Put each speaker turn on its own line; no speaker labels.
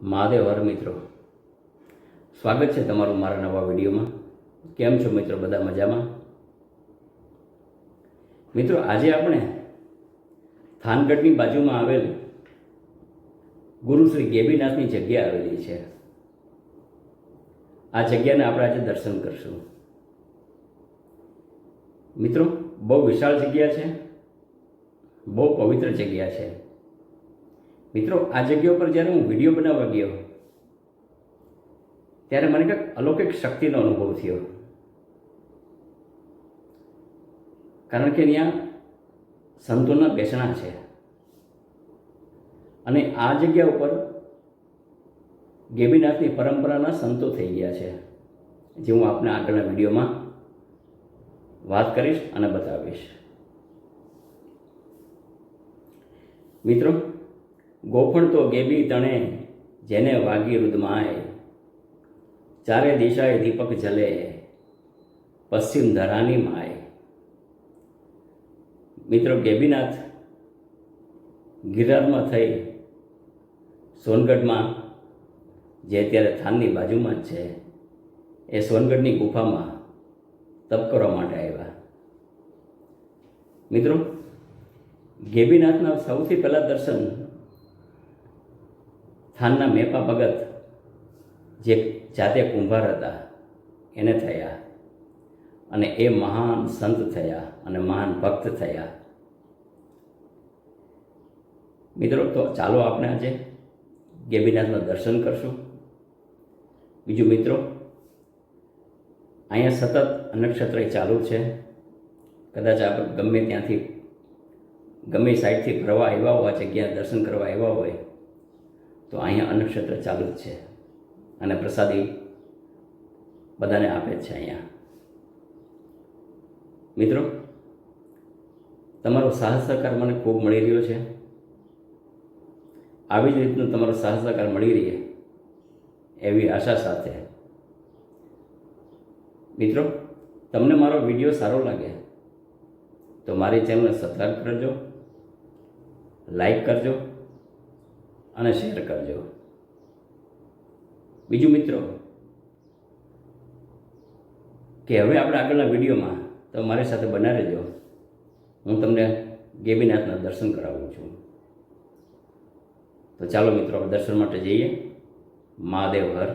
મહાદેવ હર મિત્રો, સ્વાગત છે તમારું મારા નવા વિડીયોમાં. કેમ છો મિત્રો? બધા મજામાં? મિત્રો, આજે આપણે થાનગઢની બાજુમાં આવેલ ગુરુ શ્રી ગેબીનાથની જગ્યા આવેલી છે. આ જગ્યાને આપણે આજે દર્શન કરશું. મિત્રો, બહુ વિશાળ જગ્યા છે, બહુ પવિત્ર જગ્યા છે. મિત્રો, આ જગ્યા ઉપર જ્યારે હું વિડીયો બનાવવા ગયો ત્યારે મને કંઈક અલૌકિક શક્તિનો અનુભવ થયો. કારણ કે ત્યાં સંતોના બેસણા છે અને આ જગ્યા ઉપર ગેબીનાથની પરંપરાના સંતો થઈ ગયા છે, જે હું આપને આગળના વિડીયોમાં વાત કરીશ અને બતાવીશ. મિત્રો, ગોફણ તો ગેબી તણે જેને વાગી રુદમાય, ચારે દિશાએ દીપક જલે પશ્ચિમ ધરાની માય. મિત્રો, ગેબીનાથ ગિરનારમાં થઈ સોનગઢમાં, જે અત્યારે થાનની બાજુમાં જ છે, એ સોનગઢની ગુફામાં તપ કરવા માટે આવ્યા. મિત્રો, ગેબીનાથના સૌથી પહેલાં દર્શન થાનના મેપા ભગત, જે જાતે કુંભાર હતા, એને થયા અને એ મહાન સંત થયા અને મહાન ભક્ત થયા. મિત્રો, તો ચાલો આપણે આજે ગેબીનાથના દર્શન કરશું. બીજું મિત્રો, અહીંયા સતત નક્ષત્ર ચાલુ છે. કદાચ આપણે ગમે ત્યાંથી, ગમે સાઈડથી ફરવા આવ્યા હોય, જગ્યા દર્શન કરવા આવ્યા હોય, તો અહીંયા અન્નક્ષેત્ર ચાલુ જ છે અને પ્રસાદી બધાને આપે જ છે અહીંયા. મિત્રો, તમારો સાહસ સહકાર મને ખૂબ મળી રહ્યો છે. આવી જ રીતનું તમારો સાહસ સહકાર મળી રહે એવી આશા સાથે. મિત્રો, તમને મારો વિડીયો સારો લાગે તો મારી ચેનલને સબસ્ક્રાઈબ કરજો, લાઈક કરજો અને શેર કરજો. બીજું મિત્રો, કે હવે આપણે આગળના વિડીયોમાં તો મારી સાથે બના રહેજો. હું તમને ગેબીનાથના દર્શન કરાવું છું. તો ચાલો મિત્રો, દર્શન માટે જઈએ. મહાદેવ હર.